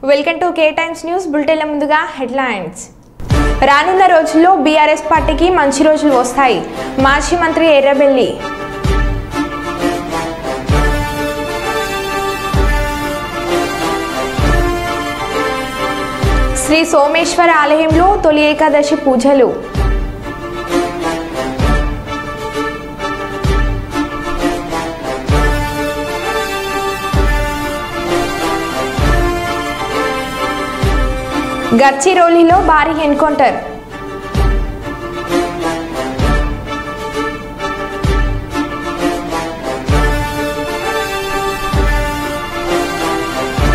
Welcome to K times news బులెటిన్ల ముందుగా headlines. రానున్న రోజుల్లో బీఆర్ఎస్ పార్టీకి మంచి రోజులు వస్తాయి. మాజీ మంత్రి ఎర్రబెల్లి. శ్రీ సోమేశ్వర ఆలయంలో తొలి ఏకాదశి పూజలు. గడ్చిరోలిలో భారీ ఎన్కౌంటర్.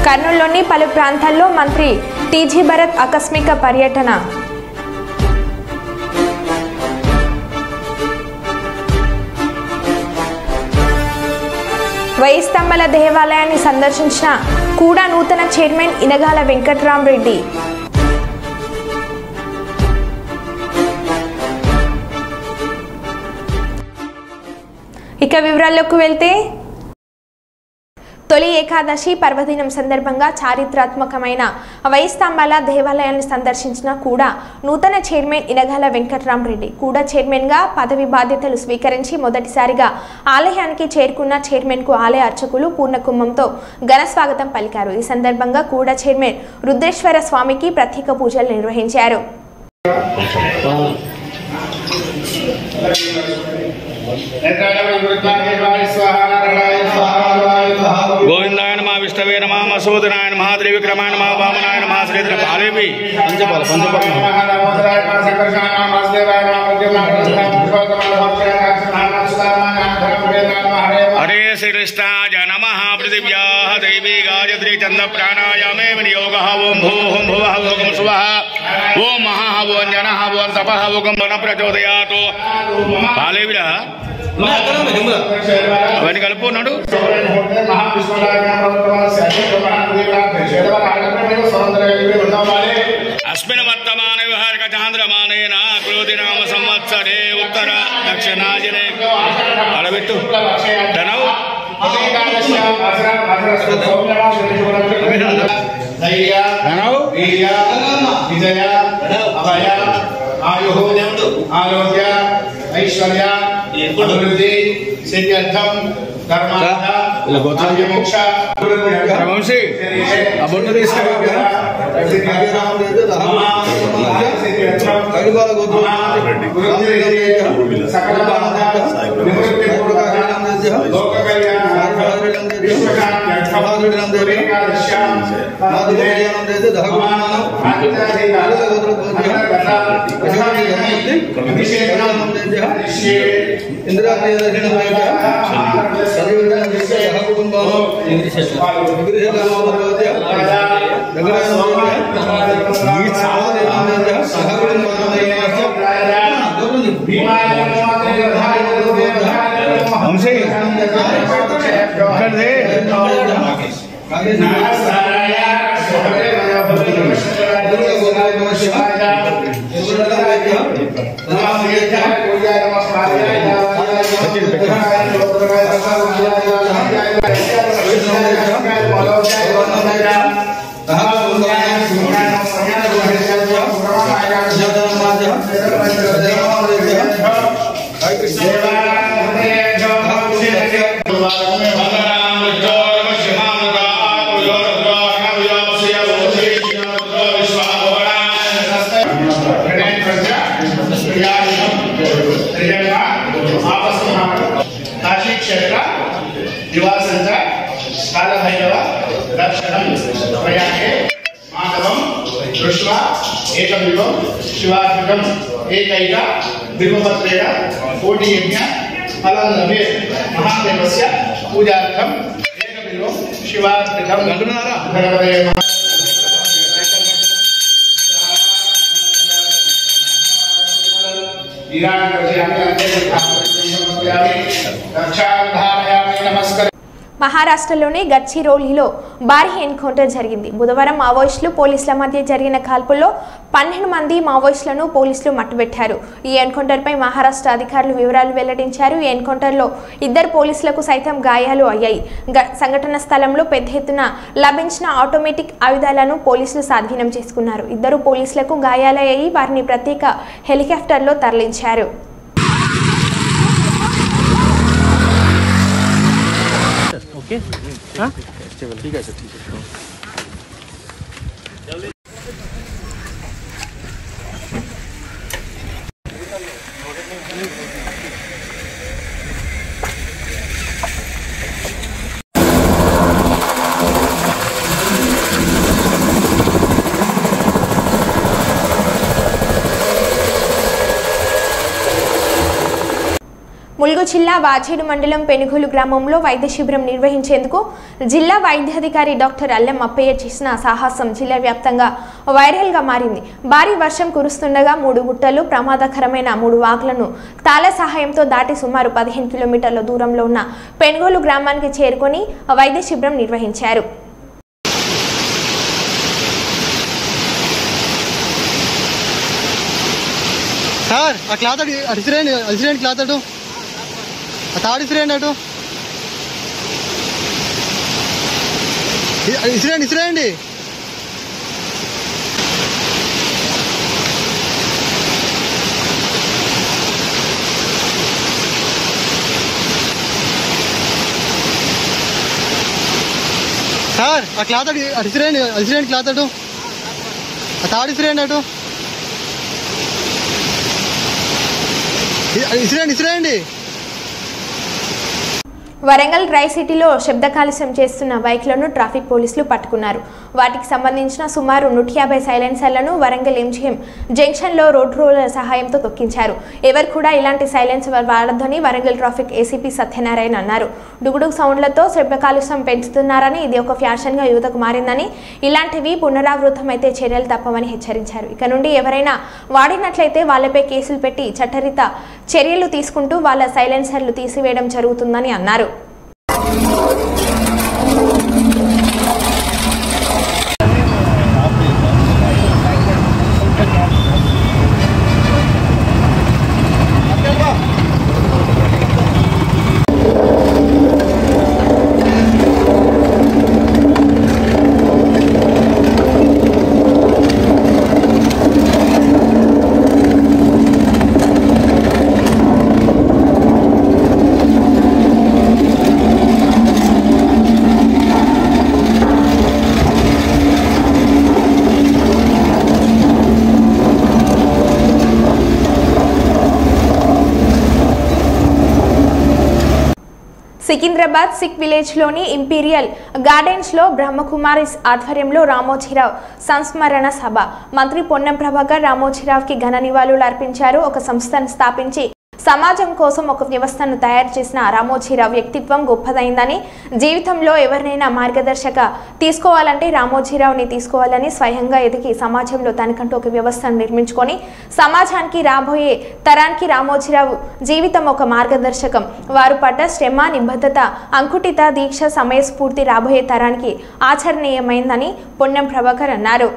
కర్నూలులోని పలు ప్రాంతాల్లో మంత్రి టీజీ భరత్ ఆకస్మిక పర్యటన. వెయ్యి స్తంభాల దేవాలయాన్ని సందర్శించిన కూడా నూతన చైర్మన్ ఇనగాల వెంకట్రామరెడ్డి. ఇక వివరాల్లోకి వెళ్తే, తొలి ఏకాదశి పర్వదినం సందర్భంగా చారిత్రాత్మకమైన వెయ్యి స్తంభాల దేవాలయాన్ని సందర్శించిన కూడా నూతన చైర్మన్ ఇనగాల వెంకట్రామరెడ్డి. కూడా చైర్మన్గా పదవి బాధ్యతలు స్వీకరించి మొదటిసారిగా ఆలయానికి చేరుకున్న చైర్మన్కు ఆలయ అర్చకులు పూర్ణకుంభంతో ఘన స్వాగతం పలికారు. ఈ సందర్భంగా కూడా చైర్మన్ రుద్రేశ్వర స్వామికి ప్రత్యేక పూజలు నిర్వహించారు. गोविंदाय नमः विष्णवे नमः मसूदनाय नमः त्रिविक्रमाय नमः वामनाय नमः श्रीधर पालेपि पंचपाल हरे श्री कृष्णाय नमः पृथिव्याः देवी गायत्री चंद प्राणायामे विनियोगः ओम भूः भुवः ओम सुवः ओम महः ओम जनः ओम तपः ओम मन प्रचोदयात् पालेविरा అవన్నీ కలుపుకున్నాడు. అస్మిన్ వర్తమాన విహారక చాంద్రమానేన క్రోధి నామ సంవత్సరే ఉత్తర దక్షిణాయనే అడబెట్టు ధనవు విజయ అభయ ఆయు ఆరోగ్య ఐశ్వర్య అభివృద్ధి సిద్ధ్యర్థం కర్మార్థ మోక్ష వంశీ ఆ బొట్టు తీసుకెళ్ళి शिवात्मकं एकैक बिल्वपत्रेण कोटियज्ञ फलं लभे महादेवस्य पूजार्थं एकबिल्वं शिवात्मकं भगवते మహారాష్ట్రలోని గడ్చిరోలిలో భారీ ఎన్కౌంటర్ జరిగింది. బుధవారం మావోయిస్టులు పోలీసుల మధ్య జరిగిన కాల్పుల్లో 12 మంది మావోయిస్టులను పోలీసులు మట్టుబెట్టారు. ఈ ఎన్కౌంటర్పై మహారాష్ట్ర అధికారులు వివరాలు వెల్లడించారు. ఈ ఎన్కౌంటర్లో 2 పోలీసులకు సైతం గాయాలు అయ్యాయి. సంఘటన స్థలంలో పెద్ద ఎత్తున లభించిన ఆటోమేటిక్ ఆయుధాలను పోలీసులు స్వాధీనం చేసుకున్నారు. 2 పోలీసులకు గాయాలయ్యాయి. వారిని ప్రత్యేక హెలికాప్టర్లో తరలించారు. ओके हाँ ठीक है सर ठीक है ములుగు జిల్లా వాజేడు మండలం పెనుగోలు గ్రామంలో వైద్య శిబిరం నిర్వహించేందుకు జిల్లా వైద్యాధికారి డాక్టర్ అల్లం అప్పయ్య చేసిన సాహసం జిల్లా వ్యాప్తంగా వైరల్గా మారింది. భారీ వర్షం కురుస్తుండగా 3 గుట్టలు ప్రమాదకరమైన 3 వాగులను తాళ సహాయంతో దాటి సుమారు 15 కిలోమీటర్ల దూరంలో ఉన్న పెనుగోలు గ్రామానికి చేరుకొని వైద్య శిబిరం నిర్వహించారు. సార్ ఆ క్లాత్ అడిసిరేండి క్లాత్ అటు తాడిసిరేండి అటు ఇసిరేండి సార్ ఆ క్లాత్ అడిసిరేండి క్లాత్ అటు తాడిసిరేండి అటు ఇసిరేండి వరంగల్ డ్రై సిటీలో శబ్ద కాలుష్యం చేస్తున్న బైక్లను ట్రాఫిక్ పోలీసులు పట్టుకున్నారు. వాటికి సంబంధించిన సుమారు 150 సైలెన్సర్లను వరంగల్ ఎంజీఎం జంక్షన్లో రోడ్ రోలర్ సహాయంతో తొక్కించారు. ఎవరు కూడా ఇలాంటి సైలెన్సర్ వాడొద్దని వరంగల్ ట్రాఫిక్ ఏసీపీ సత్యనారాయణ అన్నారు. డుగుడుగు సౌండ్లతో శబ్ద కాలుష్యం పెంచుతున్నారని, ఇది ఒక ఫ్యాషన్గా యువతకు మారిందని, ఇలాంటివి పునరావృతమైతే చర్యలు తప్పవని హెచ్చరించారు. ఇక నుండి ఎవరైనా వాడినట్లయితే వాళ్లపై కేసులు పెట్టి చట్టరీత చర్యలు తీసుకుంటూ వాళ్ళ సైలెన్సర్లు తీసివేయడం జరుగుతుందని అన్నారు. సికింద్రాబాద్ సిక్ విలేజ్లోని ఇంపీరియల్ గార్డెన్స్లో బ్రహ్మకుమారిస్ ఆధ్వర్యంలో రామోజీరావు సంస్మరణ సభ. మంత్రి పొన్నం ప్రభాకర్ రామోజీరావుకి ఘన నివాళులు అర్పించారు. ఒక సంస్థను స్థాపించి సమాజం కోసం ఒక వ్యవస్థను తయారు చేసిన రామోజీరావు వ్యక్తిత్వం గొప్పదైందని, జీవితంలో ఎవరినైనా మార్గదర్శక తీసుకోవాలంటే రామోజీరావుని తీసుకోవాలని స్వయంగా ఎదిగి సమాజంలో తనకంటూ ఒక వ్యవస్థను నిర్మించుకొని సమాజానికి రాబోయే తరానికి రామోజీరావు జీవితం ఒక మార్గదర్శకం. వారు పడ్డ శ్రమ, నిబద్ధత, అంకుటిత దీక్ష, సమయస్ఫూర్తి రాబోయే తరానికి ఆచరణీయమైందని పొన్నం ప్రభాకర్ అన్నారు.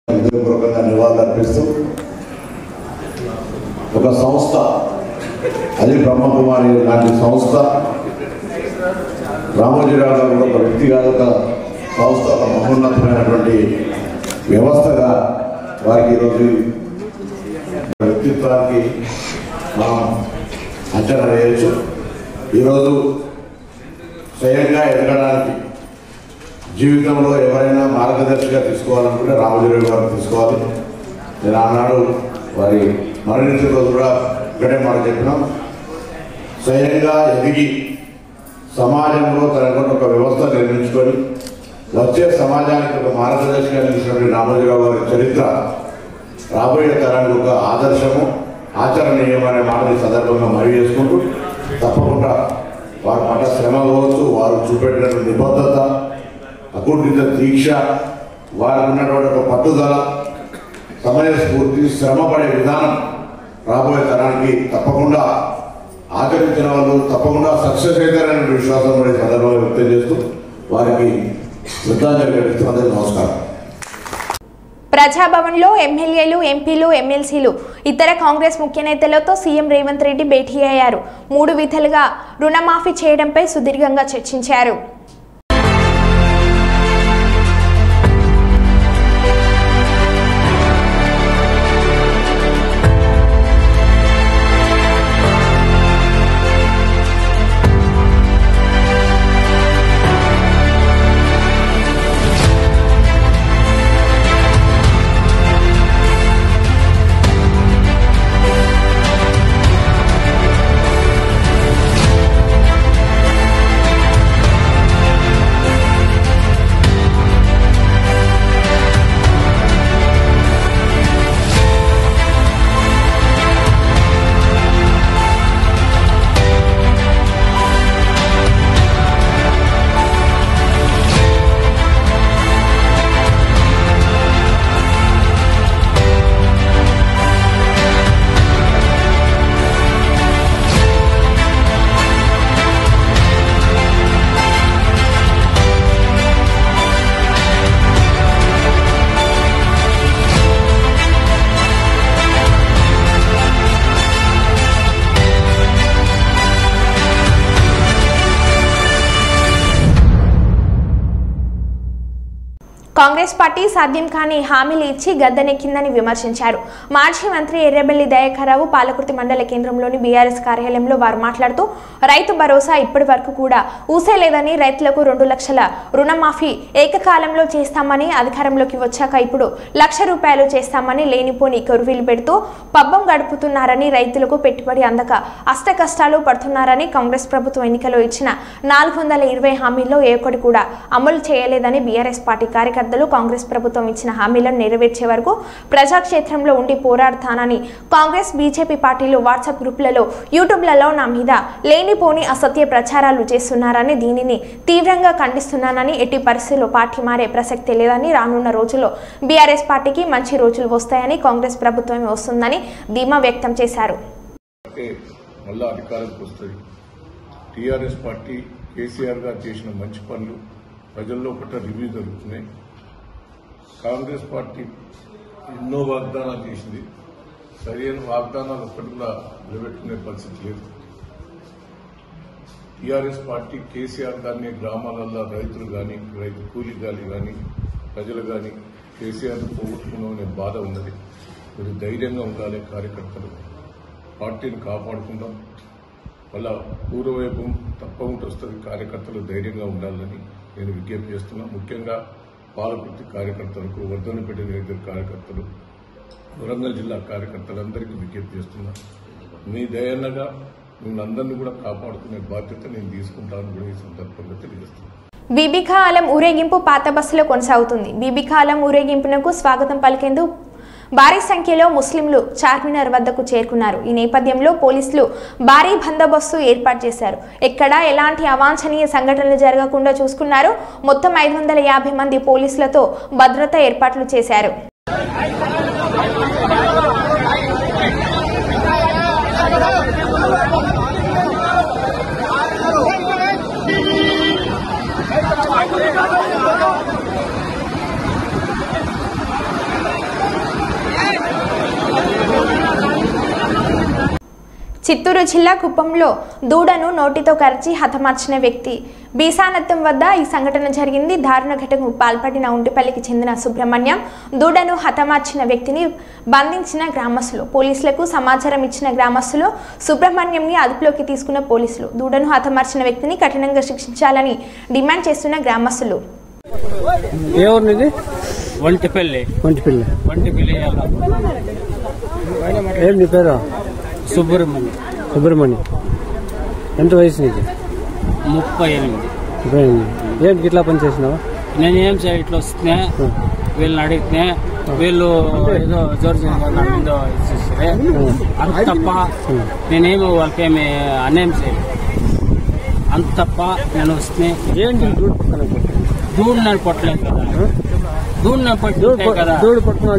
హృదయపూర్వకంగా నివాళులు అర్పిస్తూ ఒక సంస్థ, అది బ్రహ్మకుమారి లాంటి సంస్థ, రామోజీరావు గారు కూడా ఒక వ్యక్తి కాదు, ఒక సంస్థ, ఒక మహోన్నతమైనటువంటి వ్యవస్థగా వారికి ఈరోజు వ్యక్తిత్వానికి మనం అంచనా వేయచ్చు. ఈరోజు స్వయంగా ఎదగడానికి జీవితంలో ఎవరైనా మార్గదర్శిగా తీసుకోవాలనుకుంటే రామోజీరావు గారు తీసుకోవాలి. నేను ఆనాడు వారి మరణించిన రోజు కూడా ఇక్కడే మాట చెప్పినాం. స్వయంగా ఎదిగి సమాజంలో తనకు ఒక వ్యవస్థ నిర్మించుకొని వచ్చే సమాజానికి ఒక మార్గదర్శిగా నిలిచినటువంటి రామోజీరావు గారి చరిత్ర రాబోయే తరానికి ఒక ఆదర్శము, ఆచరణీయమనే మాటని సందర్భంగా మనవి చేసుకుంటూ, తప్పకుండా వారి మాట శ్రమ కావచ్చు, వారు చూపెట్టినటువంటి నిబద్ధత, అకుంఠిత దీక్ష, వారికి ఉన్నటువంటి ఒక పట్టుదల, సమయస్ఫూర్తి, శ్రమపడే విధానం రాబోయే తరానికి తప్పకుండా ఆచరించిన వాళ్ళు తప్పకుండా సక్సెస్ అవుతారనే విశ్వాసం కూడా ఈ సందర్భంగా వ్యక్తం చేస్తూ వారికి శ్రద్ధాంజలి ఘటిస్తూ అందరికీ నమస్కారం. ప్రజాభవన్లో ఎమ్మెల్యేలు, ఎంపీలు, ఎమ్మెల్సీలు, ఇతర కాంగ్రెస్ ముఖ్య నేతలతో సీఎం రేవంత్ రెడ్డి భేటీ అయ్యారు. 3 విడతలుగా రుణమాఫీ చేయడంపై సుదీర్ఘంగా చర్చించారు. కాంగ్రెస్ పార్టీ సాధ్యం కాని హామీలు ఇచ్చి గద్దెనెక్కిందని విమర్శించారు. మాజీ మంత్రి ఎర్రబెల్లి దయాకర్రావు పాలకుర్తి మండల కేంద్రంలోని బీఆర్ఎస్ కార్యాలయంలో వారు మాట్లాడుతూ రైతు భరోసా ఇప్పటి వరకు కూడా ఊసేలేదని, రైతులకు 2 లక్షల రుణమాఫీ ఏకకాలంలో చేస్తామని, అధికారంలోకి వచ్చాక ఇప్పుడు ₹1,00,000 చేస్తామని లేనిపోని కొరువీలు పెడుతూ పబ్బం గడుపుతున్నారని, రైతులకు పెట్టుబడి అందక అష్ట కష్టాలు పడుతున్నారని, కాంగ్రెస్ ప్రభుత్వం ఎన్నికల్లో ఇచ్చిన 420 హామీల్లో ఏ ఒక్కటి కూడా అమలు చేయలేదని బీఆర్ఎస్ పార్టీ కార్యకర్తలు కాంగ్రెస్ ప్రభుత్వం ఇచ్చిన హామీలను నెరవేర్చే వరకు ప్రజాక్షేత్రంలో ఉండి పోరాడతానని, కాంగ్రెస్ బీజేపీ పార్టీలు వాట్సాప్ గ్రూపులలో, యూట్యూబ్లలో నా మీద లేనిపోని అసత్య ప్రచారాలు చేస్తున్నారని, దీనిని తీవ్రంగా ఖండిస్తున్నానని, ఎట్టి పరిస్థితుల్లో పార్టీ మారే ప్రసక్తే లేదని, రానున్న రోజుల్లో బీఆర్ఎస్ పార్టీకి మంచి రోజులు వస్తాయని, కాంగ్రెస్ ప్రభుత్వమే వస్తుందని ధీమా వ్యక్తం చేశారు. టీఆర్ఎస్ పార్టీ కేసీఆర్ గారు చేసిన మంచి పనులు ప్రజల్లో ఒకట రివ్యూ జరుగుతున్నాయి. కాంగ్రెస్ పార్టీ ఎన్నో వాగ్దానాలు చేసింది, సరైన వాగ్దానాలు ఒక్కటి కూడా నిలబెట్టుకునే పరిస్థితి లేదు. టీఆర్ఎస్ పార్టీ కేసీఆర్ గారిని గ్రామాలలో రైతులు కానీ, రైతు కూలీగాలి కానీ, ప్రజలు కానీ కేసీఆర్ పోగొట్టుకున్నామనే బాధ ఉన్నది. మీరు ధైర్యంగా ఉండాలి. కార్యకర్తలు పార్టీని కాపాడుకుందాం. వాళ్ళ పూర్వవైపు తప్పకుండా వస్తుంది. కార్యకర్తలు ధైర్యంగా ఉండాలని నేను విజ్ఞప్తి చేస్తున్నా. ముఖ్యంగా పాలకుర్తి కార్యకర్తలకు, వర్ధనపేట నియోజకవర్గ కార్యకర్తలు, వరంగల్ జిల్లా కార్యకర్తలందరికీ విజ్ఞప్తి చేస్తున్నా. మీ దయన్నగా మిమ్మల్ని అందరినీ కూడా కాపాడుకునే బాధ్యత నేను తీసుకుంటానని కూడా ఈ సందర్భంగా తెలియజేస్తున్నాను. బీబీకా ఆలం ఊరేగింపు పాత బస్సులో కొనసాగుతుంది. బీబీకా ఆలం ఊరేగింపునకు స్వాగతం పలికేందుకు భారీ సంఖ్యలో ముస్లింలు చార్మినార్ వద్దకు చేరుకున్నారు. ఈ నేపథ్యంలో పోలీసులు భారీ బందోబస్తు ఏర్పాటు చేశారు. ఎక్కడా ఎలాంటి అవాంఛనీయ సంఘటనలు జరగకుండా చూసుకున్నారు. మొత్తం 550 మంది పోలీసులతో భద్రతా ఏర్పాట్లు చేశారు. చిత్తూరు జిల్లా కుప్పంలో దూడను నోటితో కరిచి హతమార్చిన వ్యక్తి బీసానత్తం వద్ద ఈ సంఘటన జరిగింది. దారుణ ఘటనకు పాల్పడిన ఉంటిపల్లికి చెందిన సుబ్రహ్మణ్యం దూడను హతమార్చిన వ్యక్తిని బంధించిన గ్రామస్తులు. పోలీసులకు సమాచారం ఇచ్చిన గ్రామస్తులు సుబ్రహ్మణ్యంని అదుపులోకి తీసుకున్న పోలీసులు దూడను హతమార్చిన వ్యక్తిని కఠినంగా శిక్షించాలని డిమాండ్ చేస్తున్న గ్రామస్తులు. సుబ్రహ్మణ్యం. ఎంత వయసు నీకు? 38. ఏంటి ఇట్లా పని చేసినావా? నేను ఏం చేయ ఇట్లా వస్తున్నా, వీళ్ళని అడిగితే వీళ్ళు ఏదో జోరు ఇచ్చేసారే అంత తప్ప నేనేమి వాళ్ళకేమి అన్యాయం చేయలేదు. అంత తప్ప నేను వస్తే ఏంటి దూడు నన్ను పట్టలేదు కదా, దూడు నన్ను పట్టు కదా, దూడు పట్టుకున్నా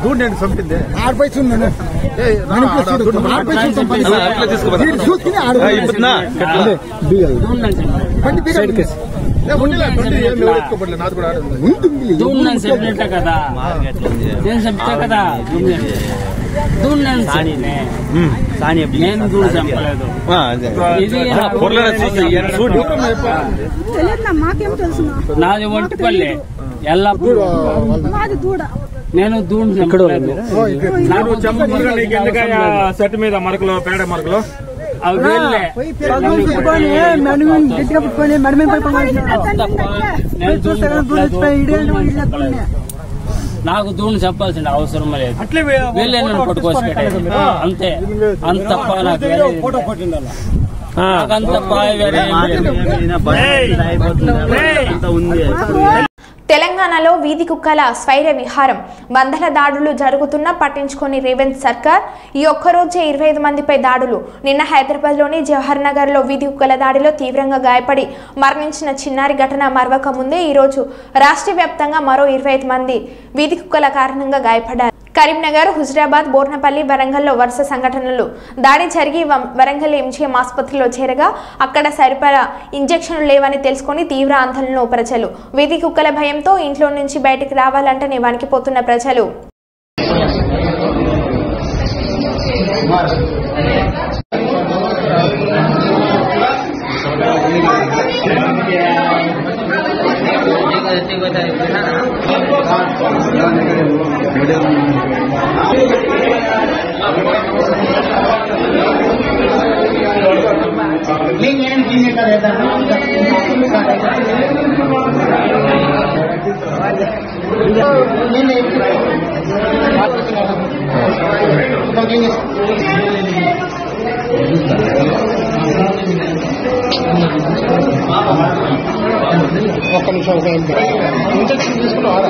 దూడు నేను చంపింది కదా నేను చెప్తా కదా నేను దూడు చంపలేదు నాది ఒంటిపల్లి ఎల్లప్పుడు నేను దూడు చంపలేదు సెట్ మీద మరకలు పేడ మరకలు అవి వెళ్ళే నాకు దూడు చెప్పాల్సిన అవసరం లేదు వెళ్ళే నన్ను పట్టుకోసి పెట్టేది అంతే అంత తప్ప నాకు అంత తెలంగాణలో వీధి కుక్కల స్వైర విహారం వందల దాడులు జరుగుతున్నా పట్టించుకొని రేవంత్ సర్కార్ ఈ ఒక్కరోజే 25 మందిపై దాడులు నిన్న హైదరాబాద్లోని జవహర్ నగర్లో వీధి కుక్కల దాడిలో తీవ్రంగా గాయపడి మరణించిన చిన్నారి ఘటన మరవక ముందే ఈరోజు రాష్ట్ర వ్యాప్తంగా మరో 25 మంది వీధి కుక్కల కారణంగా గాయపడ్డారు. కరీంనగర్, హుజరాబాద్, బోర్నపల్లి, వరంగల్లో వరుస సంఘటనలు దాడి జరిగి వరంగల్ ఎంజీఎం ఆసుపత్రిలో చేరగా అక్కడ సరిపడా ఇంజెక్షన్లు లేవని తెలుసుకొని తీవ్ర ఆందోళనలో ప్రజలు. వీధి కుక్కల భయంతో ఇంట్లో నుంచి బయటకు రావాలంటేనే వణికిపోతున్న ప్రజలు. ఒక్క నిమిషం ఇంజక్షన్ తీసుకున్నారా?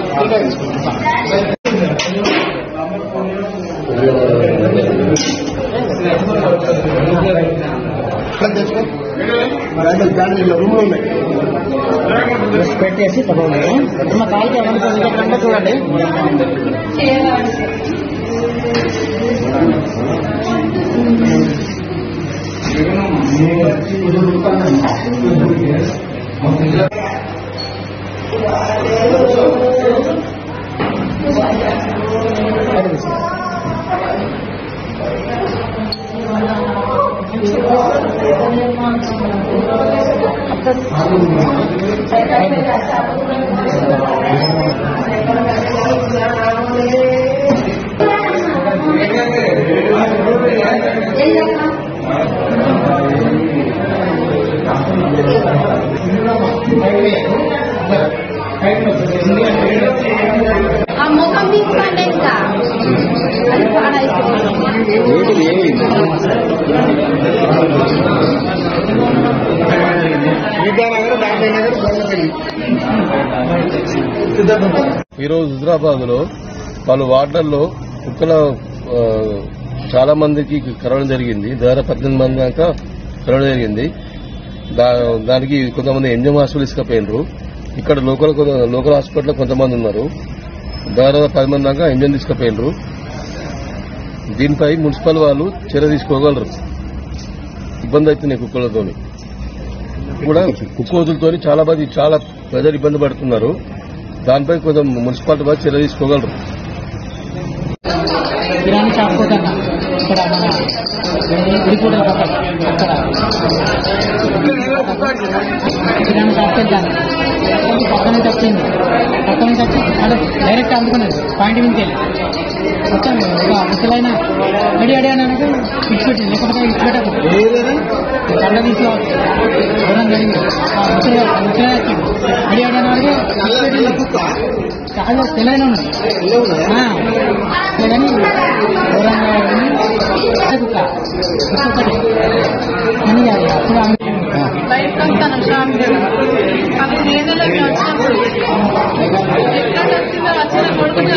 రూమ్ ఉన్నాయి పెట్టేసి తప్పకుండా మా కాలుకి ఏమన్నా చూడండి. ముఖం తీసుకోండి ఇంకా అది ఈరోజు హుజరాబాద్ లో పలు వార్డుల్లో కుక్కల చాలా మందికి కరవడం జరిగింది. దాదాపు 18 మంది దాకా కరవడం జరిగింది. దానికి కొంతమంది ఎంజిఎం హాస్పిటల్ తీసుకుపోయినారు. ఇక్కడ లోకల్ హాస్పిటల్ కొంతమంది ఉన్నారు. దాదాపు 10 మంది దాకా ఎంజిఎం తీసుకుపోయినారు. దీనిపై మున్సిపల్ వాళ్ళు చర్య తీసుకోగలరు. ఇబ్బంది అవుతున్నాయి కుక్కలతో కూడా, కుక్కోజులతో చాలా ప్రజలు ఇబ్బంది పడుతున్నారు. దానిపై కొంచెం మున్సిపాలిటీ వాళ్ళు చర్య తీసుకోగలరు. కిరాణా షాప్ కూడా ఇక్కడ మన గుడిపూట కిరాణా షాప్కి వెళ్తాను. పక్క నుంచి వచ్చి అంటే డైరెక్ట్ అందుకున్నాను. పాయింట్ మీదకి వెళ్ళి వచ్చాను. ఒక ముసలైన అడి అన్నాక ఇచ్చి పెట్టింది. లేకపోతే ఇచ్చి పెట్టకు కళ్ళ తీసుకోవాలి. దూరం జరిగింది. ముసలి అడి అన్నాడు ఇచ్చి పెట్టింది. చాలా తెలైన ఉన్నాయి కానీ దూరంగా కుక్క అని అప్పుడు బయటకు వస్తాను షాప్కి. అప్పుడు నేనలోకి వచ్చినప్పుడు ఎట్లా వచ్చిందో వచ్చిన కొడుకుని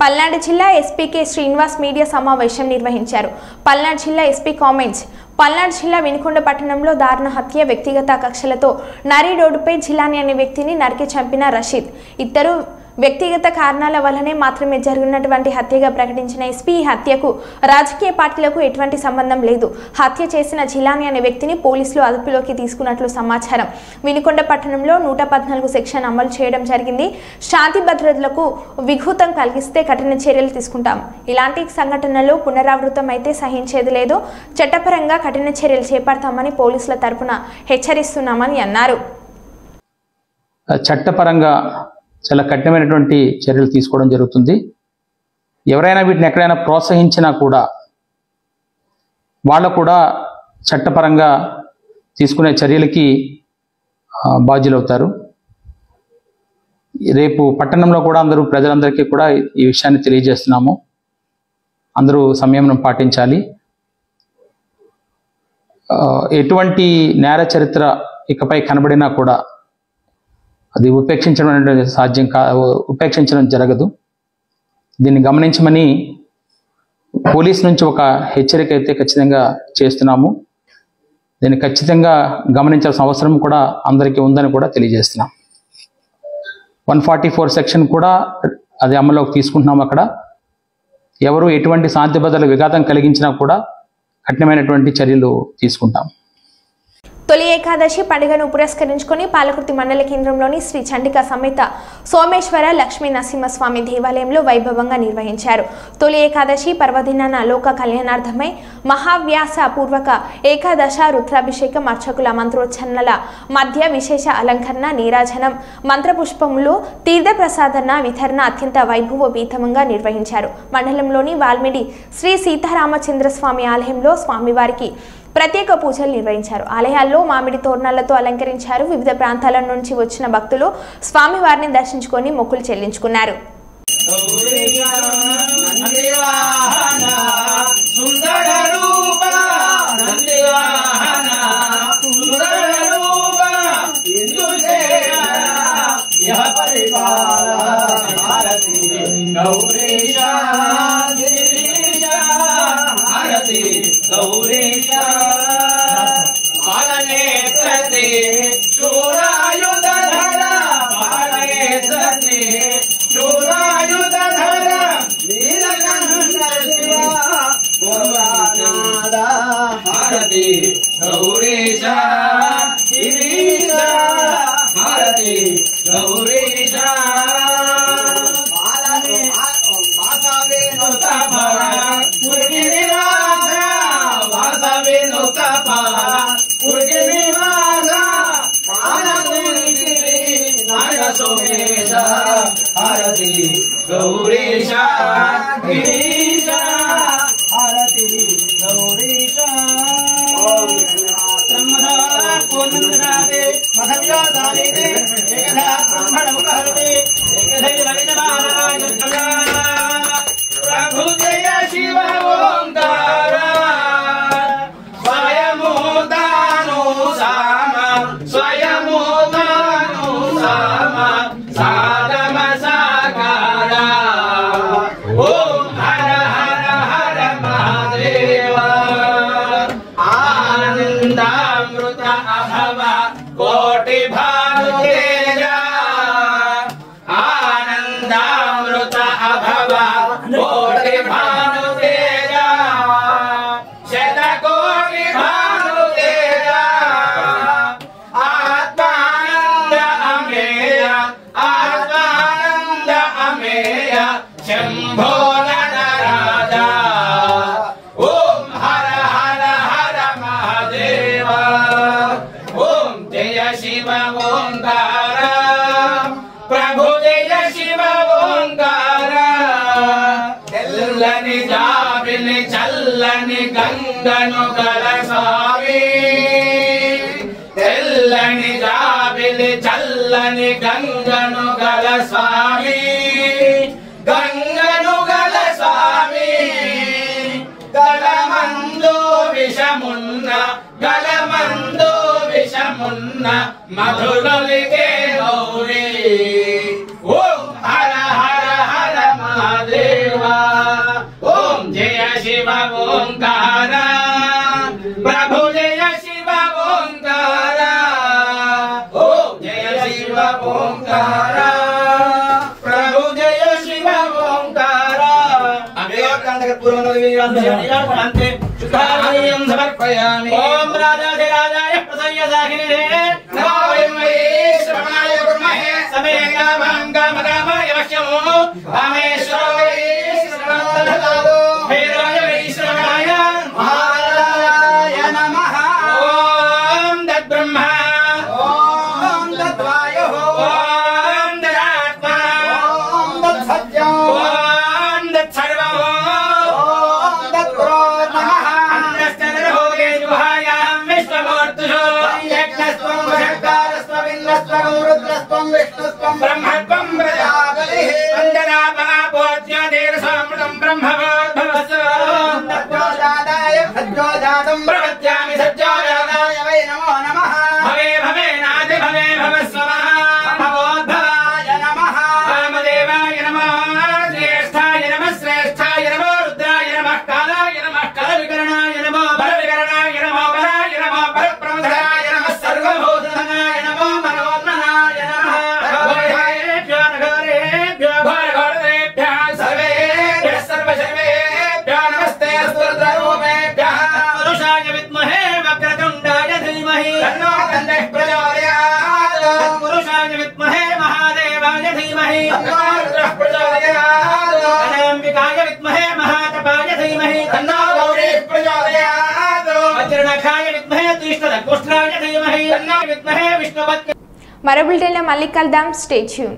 పల్నాడు జిల్లా ఎస్పీ కె శ్రీనివాస్ మీడియా సమావేశం నిర్వహించారు. పల్నాడు జిల్లా ఎస్పీ కామెంట్స్ పల్నాడు జిల్లా వినుకొండ పట్టణంలో దారుణ హత్య. వ్యక్తిగత కక్షలతో నరి రోడ్డుపై జిలాని అనే వ్యక్తిని నరికి చంపిన రషీద్. ఇద్దరు వ్యక్తిగత కారణాల వల్లనే మాత్రమే జరిగినటువంటి హత్యగా ప్రకటించిన ఎస్పీ ఈ హత్యకు రాజకీయ పార్టీలకు ఎటువంటి సంబంధం లేదు. హత్య చేసిన జిలాని అనే వ్యక్తిని పోలీసులు అదుపులోకి తీసుకున్నట్లు సమాచారం. వినుకొండ పట్టణంలో 114 సెక్షన్ అమలు చేయడం జరిగింది. శాంతి భద్రతలకు విఘాతం కలిగిస్తే కఠిన చర్యలు తీసుకుంటాం. ఇలాంటి సంఘటనలు పునరావృతం అయితే సహించేది లేదు. చట్టపరంగా కఠిన చర్యలు చేపడతామని పోలీసుల తరపున హెచ్చరిస్తున్నామని అన్నారు. చట్టపరంగా చాలా కఠినమైనటువంటి చర్యలు తీసుకోవడం జరుగుతుంది. ఎవరైనా వీటిని ఎక్కడైనా ప్రోత్సహించినా కూడా వాళ్ళు కూడా చట్టపరంగా తీసుకునే చర్యలకి బాధ్యులవుతారు. రేపు పట్టణంలో కూడా ప్రజలందరికీ కూడా ఈ విషయాన్ని తెలియజేస్తున్నాము. అందరూ సంయమనం పాటించాలి. ఎటువంటి నేర చరిత్ర ఇకపై కనబడినా కూడా అది ఉపేక్షించడం జరగదు. దీన్ని గమనించమని పోలీస్ నుంచి ఒక హెచ్చరిక అయితే ఖచ్చితంగా చేస్తున్నాము. దీన్ని ఖచ్చితంగా గమనించాల్సిన అవసరం కూడా అందరికీ ఉందని కూడా తెలియజేస్తున్నాం. 144 సెక్షన్ కూడా అది అమల్లోకి తీసుకుంటున్నాం. అక్కడ ఎవరు ఎటువంటి శాంతి భద్రతలకు విఘాతం కలిగించినా కూడా కఠినమైనటువంటి చర్యలు తీసుకుంటాం. తొలి ఏకాదశి పండుగను పురస్కరించుకొని పాలకుర్తి మండల కేంద్రంలోని శ్రీ చండికా సమేత సోమేశ్వర లక్ష్మీ నరసింహస్వామి దేవాలయంలో వైభవంగా నిర్వహించారు. తొలి ఏకాదశి పర్వదినాన లోక కళ్యాణార్థమై మహావ్యాస పూర్వక ఏకాదశ రుద్రాభిషేకం, అర్చకుల మంత్రోచ్చరణల మధ్య విశేష అలంకరణ, నీరాజనం, మంత్రపుష్పములు, తీర్థప్రసాదన వితరణ అత్యంత వైభవోపేతంగా నిర్వహించారు. మండలంలోని వాల్మీడి శ్రీ సీతారామచంద్రస్వామి ఆలయంలో స్వామివారికి ప్రత్యేక పూజలు నిర్వహించారు. ఆలయాల్లో మామిడి తోరణాలతో అలంకరించారు. వివిధ ప్రాంతాల నుంచి వచ్చిన భక్తులు స్వామివారిని దర్శించుకొని మొక్కులు చెల్లించుకున్నారు. చల్లని గంగను గల స్వామి, గంగను గల స్వామి, గలమందు విషమున్న గలమందు విషమున్న మధురలిగే గౌరీ. ఓం హర హర హర మహాదేవ, ఓం జయ శివ ఓంకార ప్రభ समर्पयामि ओम राजाधिराजाय प्रसय्यसाहिने नमः श्रवणाय ब्रह्महे समेना मंगमगामाय वश्यमो रामेश्वरो श्रवणदधातो हेराय श्रवणाय महाराजाय नमः ओम तद्ब्रह्मा ओम तद्वायुः ओम तदात्मा ओम तत्सत्यो ओम तत्सर्वो ओम तत्पुरो नमः अन्नश्चन्द्रभोगे जुहायां विश्वमूर्तिषु यज्ञस्त्वं वषट्कारस्त्वं इन्द्रस्त्वं रुद्रस्त्वं विष्णुस्त्वं ब्रह्मत्वं प्रजापतिः वन्दनापहापोज्योतिर्समृतं ब्रह्मवोद्भवस्व तत्त्वजाताय सज्जोजातं प्रपद्यामि सज्जोजाताय वै नमो नमः भवे भवे नादि भवे भवस्वः भवोद्भवाय नमः वामदेवाय नमः ज्येष्ठाय नमः श्रेष्ठाय नमो रुद्राय नमः कालाय नमः कलविकरणाय नमो बलविकरणाय नमो बलाय नमो बलप्रमथाय नमः सर्वभूतधनाय नमो मनोन्मनाय नमः भवभयेभ्यो नगरेभ्यो भवघोरेभ्यः सर्वेभ्यः सर्वशर्वेभ्यो नमस्ते स्तुतरूपेभ्यः पुरुषाय विद्महे वक्रतुण्डाय धीमहि तन्नो तन्नः प्रचोदयात् पुरुषाय विद्महे महादेवाय धीमहि तन्नो रुद्रः प्रचोदयात् अनाम्बिकाय विद्महे महातपाय धीमहि तन्नो गौरीः प्रचोदयात् वज्रनखाय विद्महे तीक्ष्णदकुष्ट्राय धीमहि तन्नो विद्महे विष्णुपत्नी మరో బులెటిన్లో మళ్ళీ కలుద్దాం. Stay tune.